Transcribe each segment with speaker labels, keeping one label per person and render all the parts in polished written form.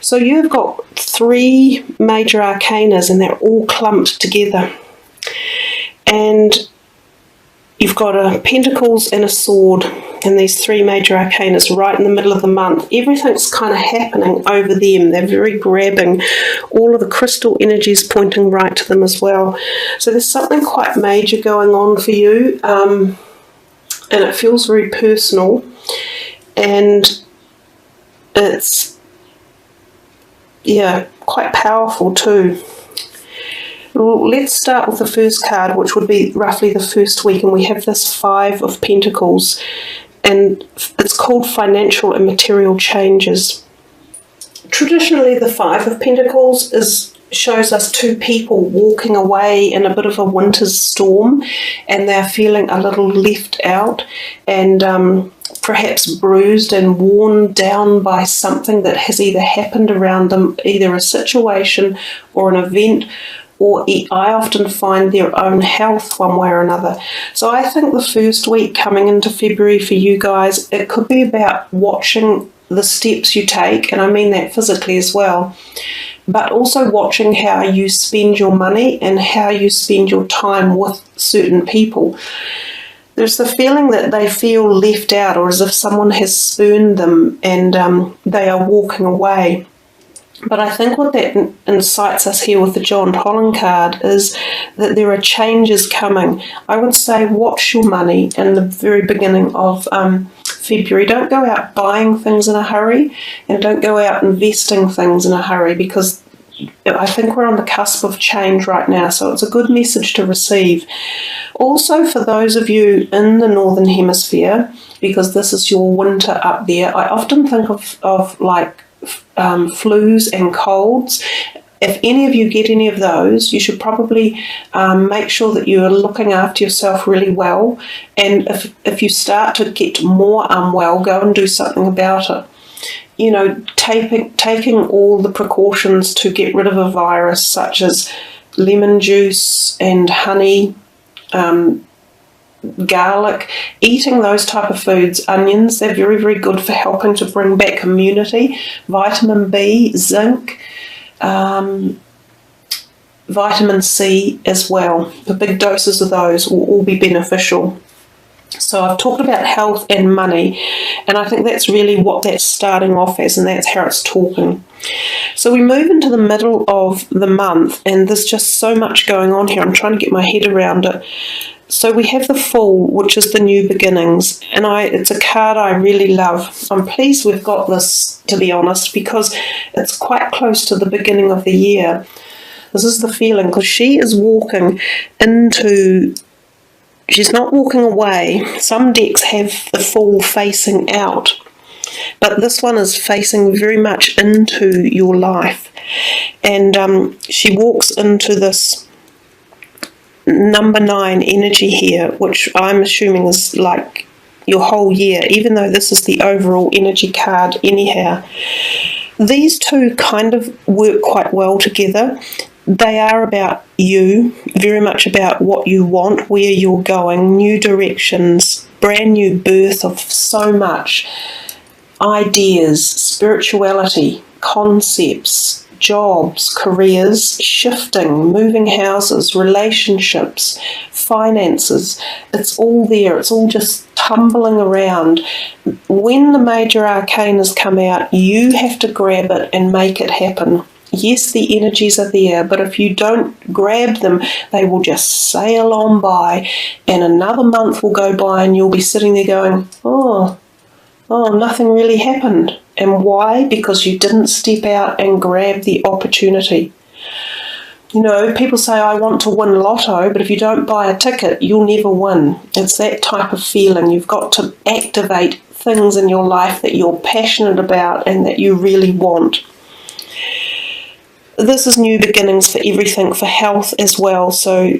Speaker 1: So you've got 3 major arcanas, and they're all clumped together. And you've got a Pentacles and a Sword, and these 3 major arcanas right in the middle of the month. Everything's kind of happening over them. They're very grabbing. All of the crystal energies pointing right to them as well. So there's something quite major going on for you, and it feels very personal, and it's, yeah, quite powerful too. Let's start with the first card, which would be roughly the first week, and we have this 5 of Pentacles, and it's called Financial and Material Changes. Traditionally, the 5 of Pentacles shows us 2 people walking away in a bit of a winter's storm, and they're feeling a little left out and perhaps bruised and worn down by something that has either happened around them, either a situation or an event, or I often find their own health one way or another. So I think the first week coming into February for you guys, it could be about watching the steps you take, and I mean that physically as well, but also watching how you spend your money and how you spend your time with certain people. There's the feeling that they feel left out, or as if someone has spurned them and they are walking away. But I think what that incites us here with the John Holland card is that there are changes coming. I would say watch your money in the very beginning of February. Don't go out buying things in a hurry, and don't go out investing things in a hurry, because I think we're on the cusp of change right now, so it's a good message to receive. Also, for those of you in the Northern Hemisphere, because this is your winter up there, I often think of like flus and colds. If any of you get any of those, you should probably make sure that you are looking after yourself really well, and if you start to get more unwell, go and do something about it. You know, taking all the precautions to get rid of a virus, such as lemon juice and honey, garlic, eating those type of foods, onions, they're very, very good for helping to bring back immunity. Vitamin B, zinc, vitamin C as well. The big doses of those will all be beneficial. So I've talked about health and money, and I think that's really what that's starting off as, and that's how it's talking. So we move into the middle of the month, and there's just so much going on here. I'm trying to get my head around it. So we have the Fool, which is the new beginnings, and it's a card I really love. I'm pleased we've got this, to be honest, because it's quite close to the beginning of the year. This is the feeling, because she is walking into... She's not walking away. Some decks have the Fool facing out, but this one is facing very much into your life. And she walks into this number 9 energy here, which I'm assuming is like your whole year, even though this is the overall energy card anyhow. These two kind of work quite well together. They are about you, very much about what you want, where you're going, new directions, brand new birth of so much, ideas, spirituality, concepts, jobs, careers, shifting, moving houses, relationships, finances. It's all there. It's all just tumbling around. When the major arcanas come out, you have to grab it and make it happen. Yes, the energies are there, but if you don't grab them, they will just sail on by, and another month will go by and you'll be sitting there going, oh, nothing really happened. And why? Because you didn't step out and grab the opportunity. You know, people say, I want to win lotto, but if you don't buy a ticket, you'll never win. It's that type of feeling. You've got to activate things in your life that you're passionate about and that you really want. This is new beginnings for everything, for health as well. So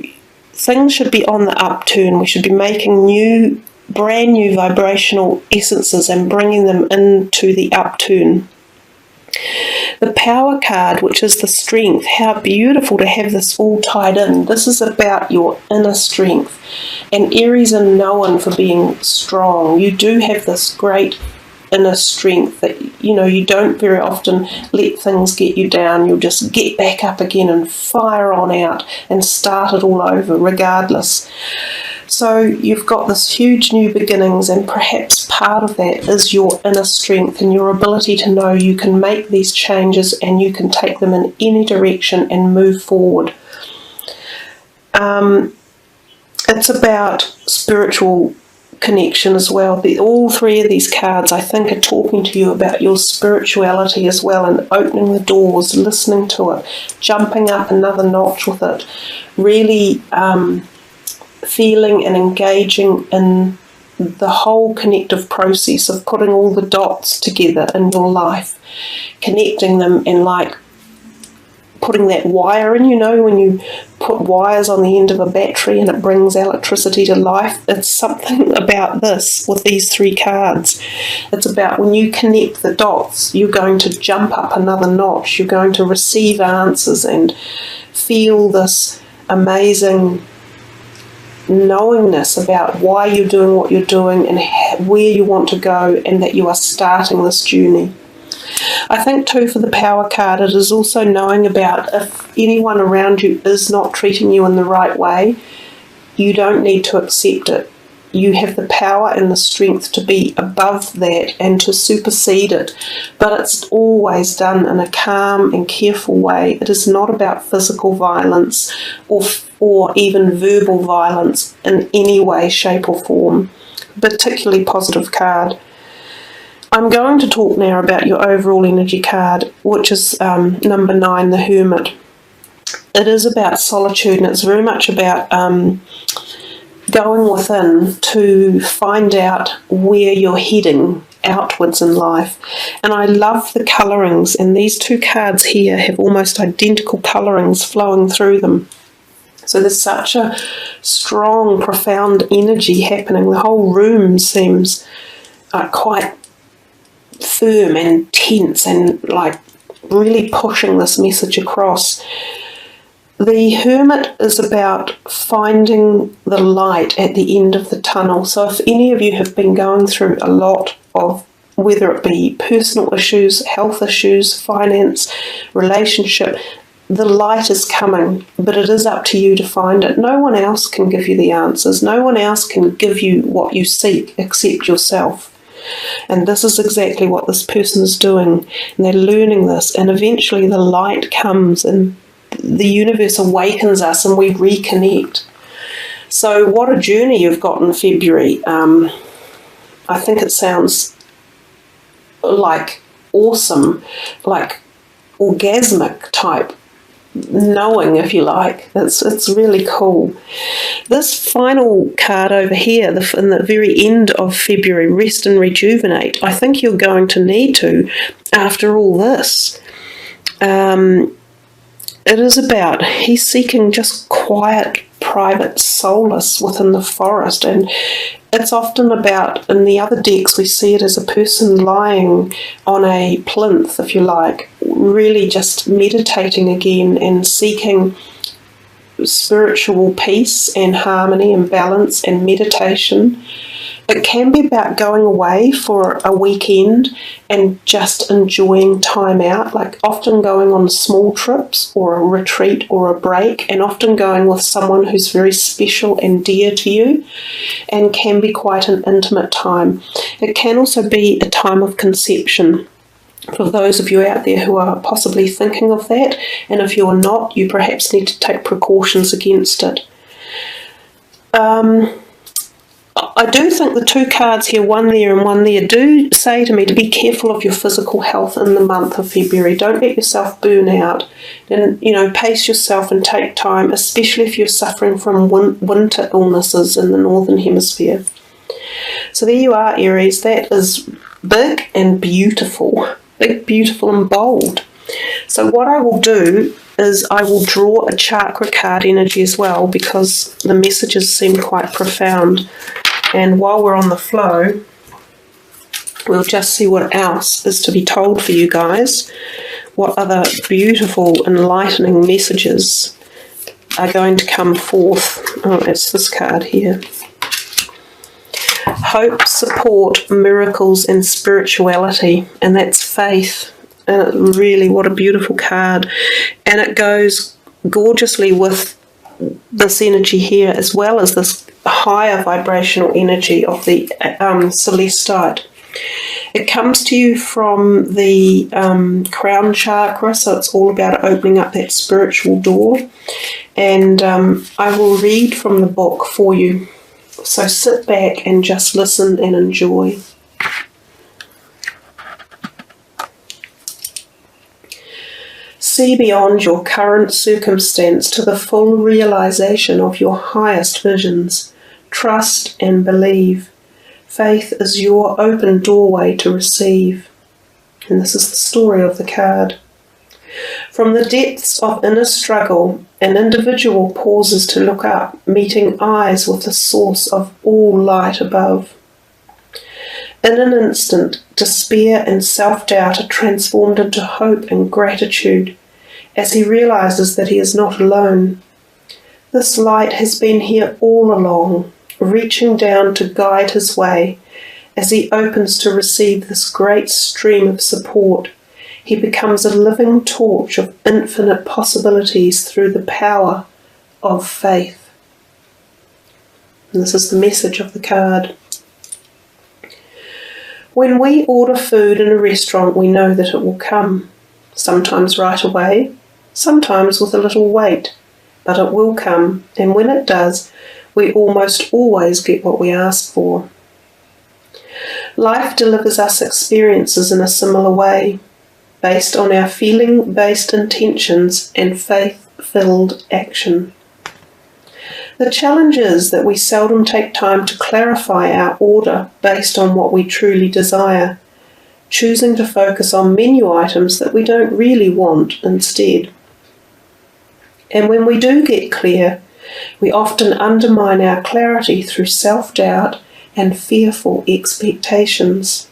Speaker 1: things should be on the upturn. We should be making brand new vibrational essences and bringing them into the upturn. The Power card, which is the strength. How beautiful to have this all tied in. This is about your inner strength. And Aries are known for being strong. You do have this great inner strength that you know, you don't very often let things get you down. You'll just get back up again and fire on out and start it all over regardless. So you've got this huge new beginnings, and perhaps part of that is your inner strength and your ability to know you can make these changes and you can take them in any direction and move forward. It's about spiritual connection as well. All three of these cards, I think, are talking to you about your spirituality as well, and opening the doors, listening to it, jumping up another notch with it, really feeling and engaging in the whole connective process of putting all the dots together in your life, connecting them, and like putting that wire in, you know, when you put wires on the end of a battery and it brings electricity to life. It's something about this with these three cards. It's about when you connect the dots, you're going to jump up another notch. You're going to receive answers and feel this amazing knowingness about why you're doing what you're doing and where you want to go, and that you are starting this journey. I think too, for the Power card, it is also knowing about if anyone around you is not treating you in the right way, you don't need to accept it. You have the power and the strength to be above that and to supersede it, but it's always done in a calm and careful way. It is not about physical violence or even verbal violence in any way, shape or form. Particularly positive card. I'm going to talk now about your overall energy card, which is number 9, the Hermit. It is about solitude, and it's very much about going within to find out where you're heading outwards in life. And I love the colourings, and these two cards here have almost identical colourings flowing through them. So there's such a strong, profound energy happening. The whole room seems quite firm and tense and like really pushing this message across. The Hermit is about finding the light at the end of the tunnel. So if any of you have been going through a lot of, whether it be personal issues, health issues, finance, relationship, the light is coming, but it is up to you to find it. No one else can give you the answers. No one else can give you what you seek except yourself. And this is exactly what this person is doing. And they're learning this, and eventually the light comes and the universe awakens us and we reconnect. So what a journey you've got in February. I think it sounds like awesome, like orgasmic type knowing, if you like. It's really cool. This final card over here, in the very end of February, rest and rejuvenate, I think you're going to need to after all this. It is about, he's seeking just quiet, private solace within the forest, and it's often about, in the other decks we see it as a person lying on a plinth, if you like, really just meditating again and seeking spiritual peace and harmony and balance and meditation. It can be about going away for a weekend and just enjoying time out, like often going on small trips or a retreat or a break, and often going with someone who's very special and dear to you, and can be quite an intimate time. It can also be a time of conception for those of you out there who are possibly thinking of that, and if you're not, you perhaps need to take precautions against it. I do think the two cards here, one there and one there, do say to me to be careful of your physical health in the month of February. Don't let yourself burn out, and pace yourself and take time, especially if you're suffering from winter illnesses in the Northern Hemisphere. So there you are, Aries. That is big and beautiful. Big, beautiful and bold. So what I will do is I will draw a chakra card energy as well, because the messages seem quite profound. And while we're on the flow, we'll just see what else is to be told for you guys. What other beautiful, enlightening messages are going to come forth. Oh, it's this card here. Hope, support, miracles, and spirituality. And that's faith. And really, what a beautiful card. And it goes gorgeously with this energy here, as well as this higher vibrational energy of the Celestite. It comes to you from the crown chakra, so it's all about opening up that spiritual door. And I will read from the book for you. So sit back and just listen and enjoy. See beyond your current circumstance to the full realization of your highest visions. Trust and believe. Faith is your open doorway to receive. And this is the story of the card. From the depths of inner struggle, an individual pauses to look up, meeting eyes with the source of all light above. In an instant, despair and self-doubt are transformed into hope and gratitude as he realizes that he is not alone. This light has been here all along, reaching down to guide his way. As he opens to receive this great stream of support, he becomes a living torch of infinite possibilities through the power of faith. And this is the message of the card. When we order food in a restaurant, we know that it will come, sometimes right away, sometimes with a little wait, but it will come, and when it does, we almost always get what we ask for. Life delivers us experiences in a similar way, based on our feeling-based intentions and faith-filled action. The challenge is that we seldom take time to clarify our order based on what we truly desire, choosing to focus on menu items that we don't really want instead. And when we do get clear, we often undermine our clarity through self-doubt and fearful expectations.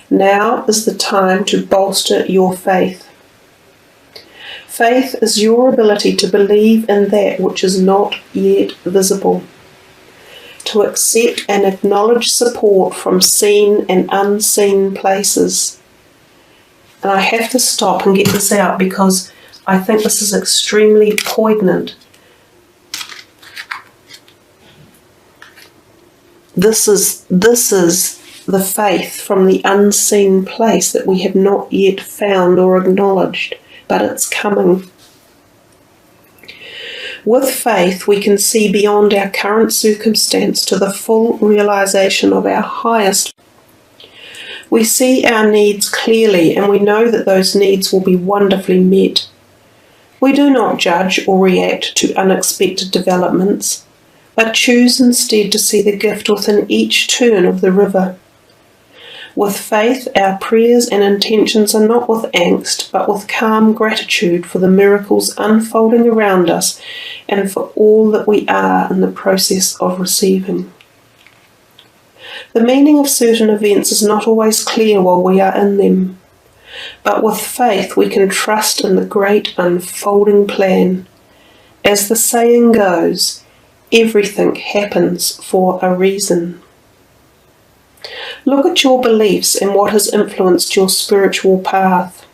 Speaker 1: Now is the time to bolster your faith. Faith is your ability to believe in that which is not yet visible, to accept and acknowledge support from seen and unseen places. And I have to stop and get this out because I think this is extremely poignant. This is the faith from the unseen place that we have not yet found or acknowledged, but it's coming. With faith, we can see beyond our current circumstance to the full realization of our highest. We see our needs clearly, and we know that those needs will be wonderfully met. We do not judge or react to unexpected developments, but choose instead to see the gift within each turn of the river. With faith, our prayers and intentions are not with angst, but with calm gratitude for the miracles unfolding around us and for all that we are in the process of receiving. The meaning of certain events is not always clear while we are in them, but with faith we can trust in the great unfolding plan. As the saying goes, everything happens for a reason. Look at your beliefs and what has influenced your spiritual path.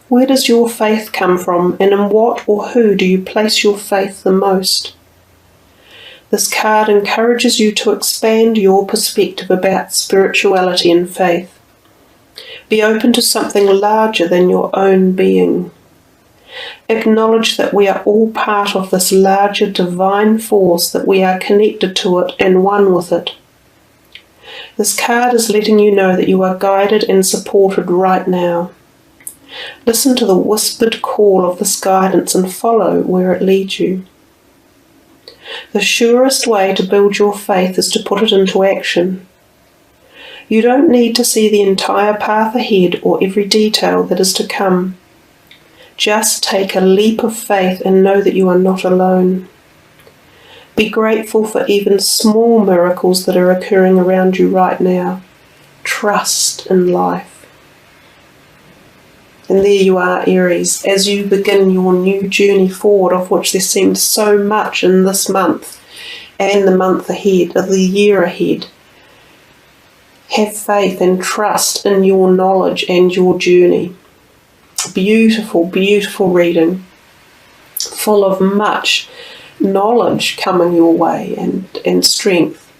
Speaker 1: Where does your faith come from, and in what or who do you place your faith the most? This card encourages you to expand your perspective about spirituality and faith. Be open to something larger than your own being. Acknowledge that we are all part of this larger divine force, that we are connected to it and one with it. This card is letting you know that you are guided and supported right now. Listen to the whispered call of this guidance and follow where it leads you. The surest way to build your faith is to put it into action. You don't need to see the entire path ahead or every detail that is to come. Just take a leap of faith and know that you are not alone. Be grateful for even small miracles that are occurring around you right now. Trust in life. And there you are, Aries, as you begin your new journey forward, of which there seems so much in this month, and the month ahead, or the year ahead. Have faith and trust in your knowledge and your journey. Beautiful, beautiful reading, full of much knowledge coming your way and strength.